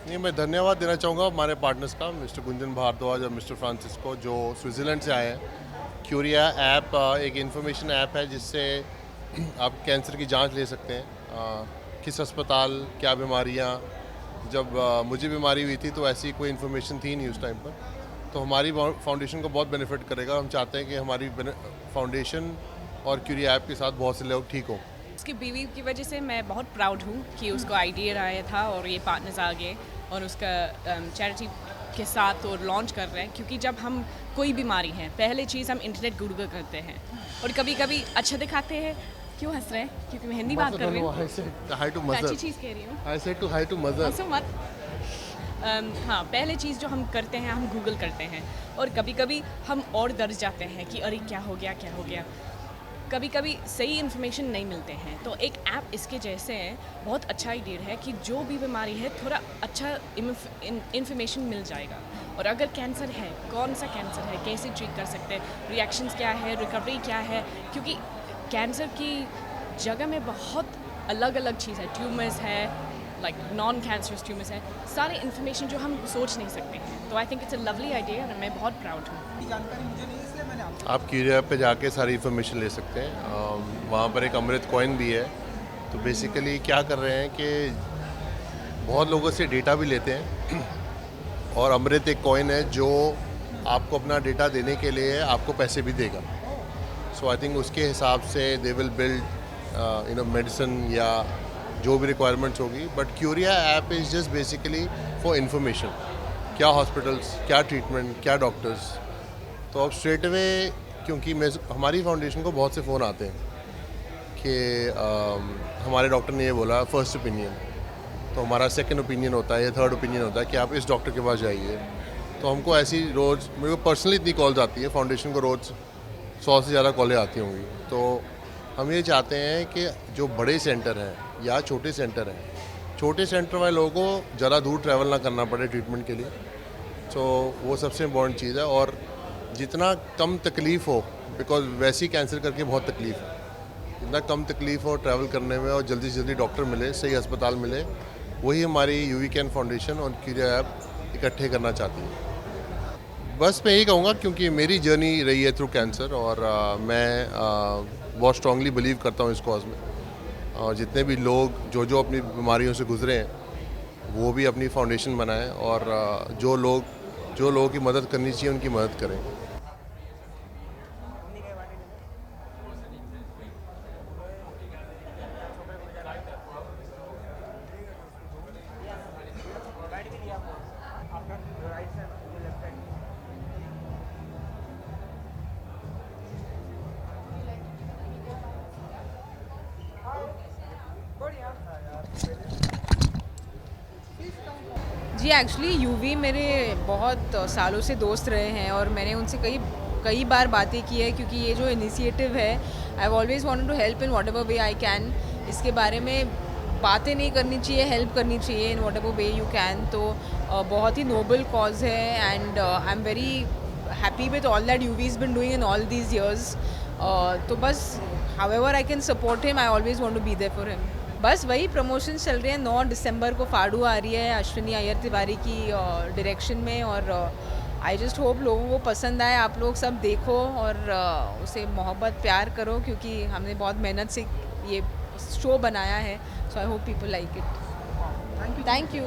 नहीं, मैं धन्यवाद देना चाहूँगा हमारे पार्टनर्स का, मिस्टर गुंजन भारद्वाज और मिस्टर फ्रांसिस्को, जो स्विट्ज़रलैंड से आए हैं। क्यूरिया ऐप एक इन्फॉर्मेशन ऐप है जिससे आप कैंसर की जांच ले सकते हैं। किस अस्पताल, क्या बीमारियां। जब मुझे बीमारी हुई थी तो ऐसी कोई इन्फॉर्मेशन थी नहीं उस टाइम पर, तो हमारी फाउंडेशन को बहुत बेनिफिट करेगा। हम चाहते हैं कि हमारी फाउंडेशन और क्यूरिया ऐप के साथ बहुत से लोग ठीक हों। उसकी बीवी की वजह से मैं बहुत प्राउड हूँ कि उसको आइडिया आया था और ये पार्टनर्स आ गए और उसका चैरिटी के साथ और लॉन्च कर रहे हैं। क्योंकि जब हम कोई बीमारी है, पहले चीज़ हम इंटरनेट गूगल करते हैं और कभी कभी अच्छा दिखाते हैं। क्यों हंस रहे हैं? क्योंकि मैं हिंदी बात कर रही हूँ। मैं अच्छी चीज़ कह रही हूँ। Hi to mother. हंसो मत। हाँ, पहले चीज़ जो हम करते हैं हम गूगल करते हैं और कभी कभी हम और डर जाते हैं कि अरे क्या हो गया, क्या हो गया। कभी कभी सही इन्फॉर्मेशन नहीं मिलते हैं, तो एक ऐप इसके जैसे है, बहुत अच्छा आइडिया है कि जो भी बीमारी है थोड़ा अच्छा इन्फॉर्मेशन मिल जाएगा। और अगर कैंसर है, कौन सा कैंसर है, कैसे ट्रीट कर सकते हैं, रिएक्शंस क्या है, रिकवरी क्या है। क्योंकि कैंसर की जगह में बहुत अलग अलग चीज़ है, ट्यूमर्स है, लाइक नॉन कैंसरस ट्यूमर्स है, सारे इन्फॉर्मेशन जो हम सोच नहीं सकते हैं। तो I think it's a lovely idea और मैं बहुत प्राउड हूँ। जानकारी मुझे नहीं है, इसलिए मैंने आपसे आप क्यूरिया पे जाके सारी इन्फॉर्मेशन ले सकते हैं। वहाँ पर एक अमृत कॉइन भी है। तो बेसिकली क्या कर रहे हैं कि बहुत लोगों से डेटा भी लेते हैं और अमृत एक कॉइन है जो आपको अपना डेटा देने के लिए आपको पैसे भी देगा। सो आई थिंक उसके हिसाब से दे विल बिल्ड मेडिसिन या जो भी रिक्वायरमेंट्स होगी। But Curia app is just basically for information, क्या हॉस्पिटल्स, क्या ट्रीटमेंट, क्या डॉक्टर्स। तो अब स्ट्रेट अवे, क्योंकि मैं हमारी फाउंडेशन को बहुत से फ़ोन आते हैं कि हमारे डॉक्टर ने ये बोला, फर्स्ट ओपिनियन। तो हमारा सेकंड ओपिनियन होता है या थर्ड ओपिनियन होता है कि आप इस डॉक्टर के पास जाइए। तो हमको ऐसी रोज़, मेरे को पर्सनली इतनी कॉल्स आती है, फाउंडेशन को रोज़ 100 से ज़्यादा कॉलें आती होंगी। तो हम ये चाहते हैं कि जो बड़े सेंटर हैं या छोटे सेंटर हैं, छोटे सेंटर वाले लोगों को ज़्यादा दूर ट्रैवल ना करना पड़े ट्रीटमेंट के लिए। तो वो सबसे इम्पॉर्टेंट चीज़ है। और जितना कम तकलीफ़ हो, बिकॉज वैसी कैंसर करके बहुत तकलीफ़ है, जितना कम तकलीफ़ हो ट्रैवल करने में और जल्दी से जल्दी डॉक्टर मिले, सही अस्पताल मिले, वही हमारी यूवी कैन फाउंडेशन और क्यूरिया ऐप इकट्ठे करना चाहती है। बस मैं यही कहूँगा, क्योंकि मेरी जर्नी रही है थ्रू कैंसर और मैं बहुत स्ट्रांगली बिलीव करता हूँ इस कॉज में। और जितने भी लोग जो जो अपनी बीमारियों से गुजरे हैं वो भी अपनी फाउंडेशन बनाएं और जो लोगों की मदद करनी चाहिए उनकी मदद करें। जी, एक्चुअली यूवी मेरे बहुत सालों से दोस्त रहे हैं और मैंने उनसे कई कई बार बातें की है, क्योंकि ये जो इनिशिएटिव है, I have always wanted to help in whatever way I can. इसके बारे में बातें नहीं करनी चाहिए, हेल्प करनी चाहिए in whatever way you can. तो बहुत ही नोबल कॉज है and I am very happy with all that Yuvi is been doing in all these years. तो बस however I can support him, I always want to be there for him. बस वही promotion चल रहे हैं। 9 दिसंबर को फाड़ू आ रही है अश्विनी अय्यर तिवारी की डायरेक्शन में, और आई जस्ट होप लोगों को पसंद आए। आप लोग सब देखो और उसे मोहब्बत प्यार करो, क्योंकि हमने बहुत मेहनत से ये शो बनाया है। So I hope people like it. Thank you.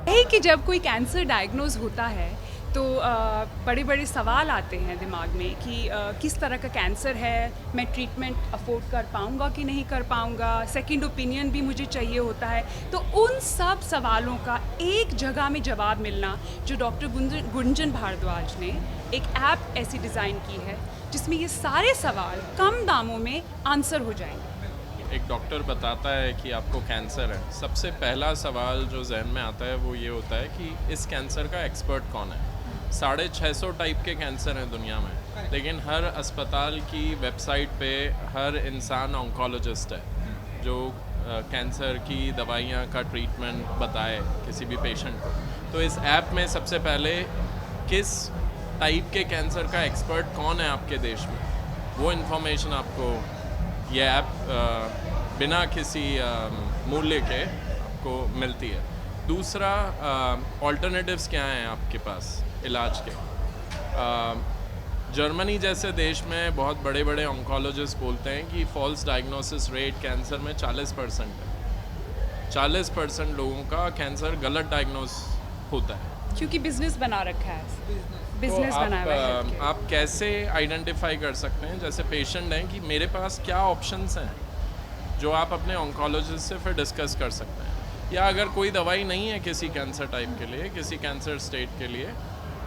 यही कि जब कोई कैंसर डायग्नोज होता है तो बड़े बड़े सवाल आते हैं दिमाग में कि किस तरह का कैंसर है, मैं ट्रीटमेंट अफोर्ड कर पाऊँगा कि नहीं कर पाऊँगा, सेकंड ओपिनियन भी मुझे चाहिए होता है। तो उन सब सवालों का एक जगह में जवाब मिलना, जो डॉक्टर गुंजन भारद्वाज ने एक ऐप ऐसी डिज़ाइन की है जिसमें ये सारे सवाल कम दामों में आंसर हो जाएंगे। एक डॉक्टर बताता है कि आपको कैंसर है, सबसे पहला सवाल जो जहन में आता है वो ये होता है कि इस कैंसर का एक्सपर्ट कौन है। 650 टाइप के कैंसर हैं दुनिया में, लेकिन हर अस्पताल की वेबसाइट पे हर इंसान ऑन्कोलॉजिस्ट है जो कैंसर की दवाइयाँ का ट्रीटमेंट बताए किसी भी पेशेंट को। तो इस ऐप में सबसे पहले किस टाइप के कैंसर का एक्सपर्ट कौन है आपके देश में, वो इन्फॉर्मेशन आपको ये ऐप बिना किसी मूल्य के आपको मिलती है। दूसरा, ऑल्टरनेटिव्स क्या हैं आपके पास इलाज के। जर्मनी जैसे देश में बहुत बड़े बड़े ऑन्कोलॉजिस्ट बोलते हैं कि फॉल्स डायग्नोसिस रेट कैंसर में 40% है। 40% लोगों का कैंसर गलत डायग्नोस होता है, क्योंकि बिजनेस बना रखा है, बिजनेस तो बनाया हुआ है healthcare। आप कैसे आइडेंटिफाई कर सकते हैं, जैसे पेशेंट हैं, कि मेरे पास क्या ऑप्शंस हैं, जो आप अपने ऑन्कोलॉजिस्ट से फिर डिस्कस कर सकते हैं। या अगर कोई दवाई नहीं है किसी कैंसर टाइप के लिए, किसी कैंसर स्टेट के लिए,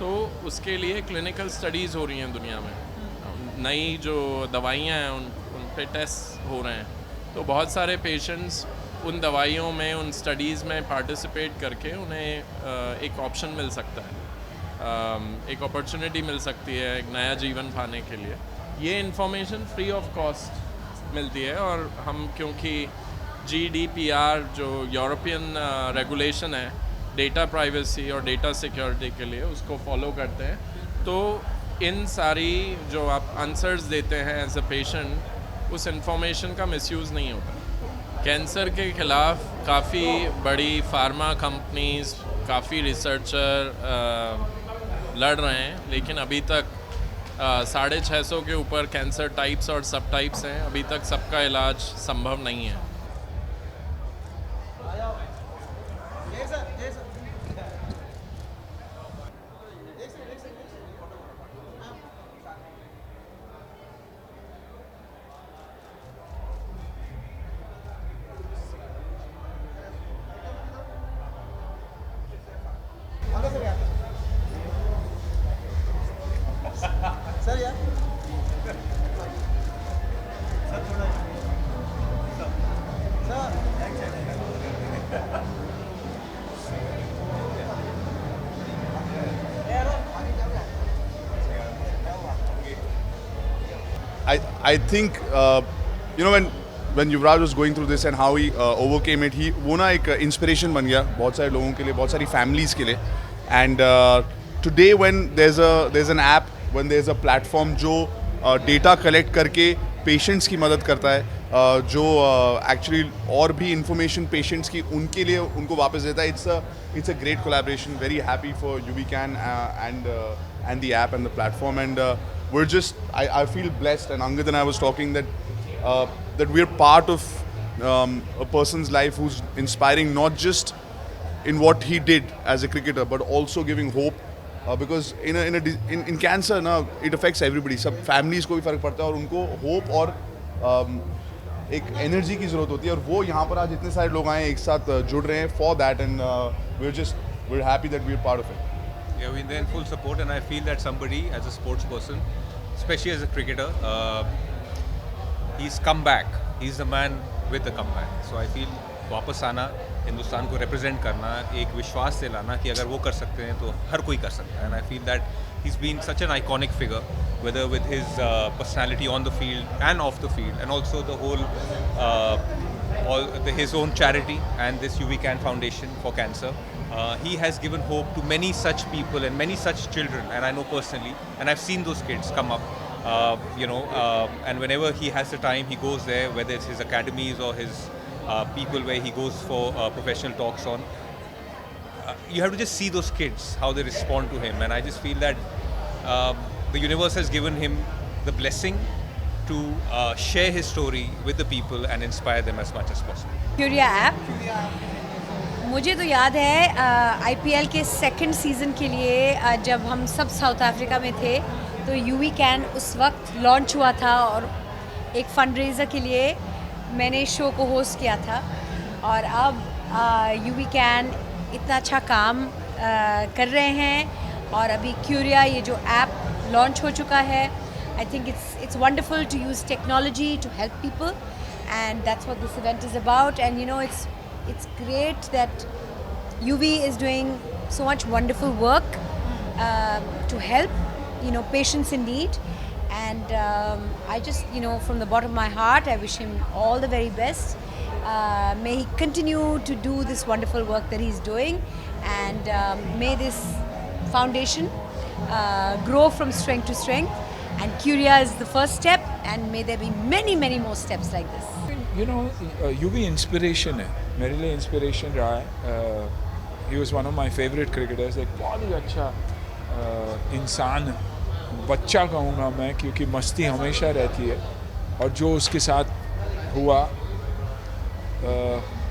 तो उसके लिए क्लिनिकल स्टडीज़ हो रही हैं दुनिया में। नई जो दवाइयाँ हैं उन पे टेस्ट हो रहे हैं, तो बहुत सारे पेशेंट्स उन दवाइयों में, उन स्टडीज़ में पार्टिसिपेट करके उन्हें एक ऑप्शन मिल सकता है, एक अपॉर्चुनिटी मिल सकती है एक नया जीवन पाने के लिए। ये इन्फॉर्मेशन फ्री ऑफ कॉस्ट मिलती है, और हम क्योंकि GDPR जो यूरोपियन रेगुलेशन है डेटा प्राइवेसी और डेटा सिक्योरिटी के लिए, उसको फॉलो करते हैं, तो इन सारी जो आप आंसर्स देते हैं एज अ पेशेंट, उस इंफॉर्मेशन का मिसयूज़ नहीं होता। कैंसर के ख़िलाफ़ काफ़ी बड़ी फार्मा कंपनीज, काफ़ी रिसर्चर लड़ रहे हैं, लेकिन अभी तक 650 के ऊपर कैंसर टाइप्स और सब टाइप्स हैं। अभी तक सबका इलाज संभव नहीं है। सर यार I think you know when Yuvraj was going through this and how he overcame it, वो ना एक inspiration बन गया बहुत सारे लोगों के लिए, बहुत सारी families के लिए। And today when there's an app, when there's a platform जो data collect करके patients की मदद करता है, जो actually और भी information patients की उनके लिए उनको वापस देता है, it's a great collaboration. Very happy for UVCAN and the app and the platform, and we're just I feel blessed, and Angad and I was talking that that we're part of a person's life who's inspiring, not just in what he did as a cricketer, but also giving hope, because in cancer ना it affects everybody, सब families को भी फर्क पड़ता है, और उनको hope और एक energy की ज़रूरत होती है, और वो यहाँ पर आज इतने सारे लोग आए एक साथ जुड़ रहे हैं for that, and we're happy that we're part of it. Yeah, we're there in full support, and I feel that somebody, as a sports person, especially as a cricketer, he's come back. He's the man with the comeback. So I feel वापस आना, हिंदुस्तान को represent करना, एक विश्वास से लाना कि अगर वो कर सकते हैं तो हर कोई कर सकता है. And I feel that he's been such an iconic figure, whether with his personality on the field and off the field, and also the whole his own charity and this UVCAN Foundation for Cancer. He has given hope to many such people and many such children, and I know personally, and I've seen those kids come up, and whenever he has the time, he goes there, whether it's his academies or his people where he goes for professional talks on. You have to just see those kids, how they respond to him, and I just feel that the universe has given him the blessing to share his story with the people and inspire them as much as possible. Curia app मुझे तो याद है IPL के second season के लिए जब हम सब साउथ अफ्रीका में थे, तो UVCAN उस वक्त लॉन्च हुआ था, और एक फंडरेज़र के लिए मैंने शो को होस्ट किया था, और अब UVCAN इतना अच्छा काम कर रहे हैं, और अभी क्यूरिया ये जो ऐप लॉन्च हो चुका है. I think it's wonderful to use technology to help people, and that's what this event is about. And you know, it's great that UV is doing so much wonderful work to help, patients in need. And I just, from the bottom of my heart, I wish him all the very best. May he continue to do this wonderful work that he's doing, and may this foundation grow from strength to strength. And Curia is the first step. and may there be many, many more steps like this. You know, UV inspiration है, मेरे लिए inspiration रहा है. He was one of my favorite cricketers. एक बहुत ही अच्छा इंसान, बच्चा कहूँगा मैं, क्योंकि मस्ती हमेशा रहती है. और जो उसके साथ हुआ,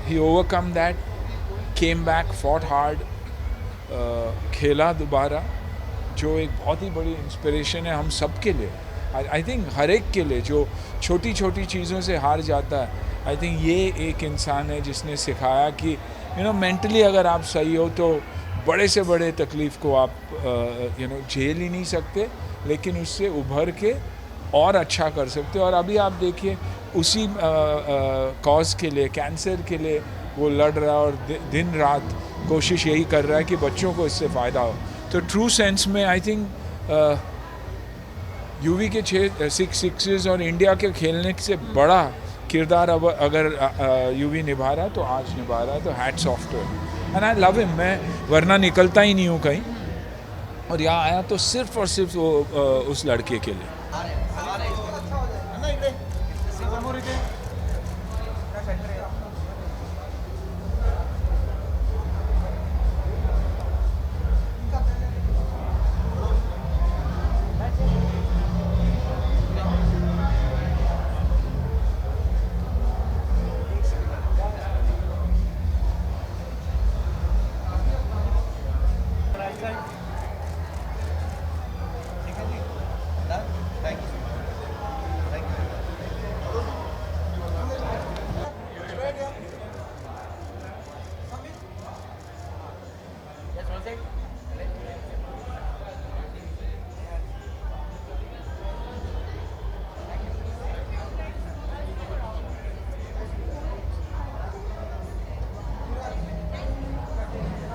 he overcome that, came back, fought hard, खेला दोबारा, जो एक बहुत ही बड़ी इंस्पिरेशन है हम सब के लिए. आई थिंक हर एक के लिए जो छोटी छोटी चीज़ों से हार जाता है, आई थिंक ये एक इंसान है जिसने सिखाया कि मेंटली अगर आप सही हो तो बड़े से बड़े तकलीफ़ को आप झेल ही नहीं सकते, लेकिन उससे उभर के और अच्छा कर सकते हो. और अभी आप देखिए उसी कॉज के लिए, कैंसर के लिए वो लड़ रहा है और दिन रात कोशिश यही कर रहा है कि बच्चों को इससे फ़ायदा हो. तो ट्रू सेंस में आई थिंक यूवी के 6 सिक्सेस और इंडिया के खेलने से बड़ा किरदार अब अगर यूवी निभा रहा है तो आज निभा रहा है, तो hats off to him and I love him. मैं वरना निकलता ही नहीं हूँ कहीं, और यहाँ आया तो सिर्फ और सिर्फ वो उस लड़के के लिए.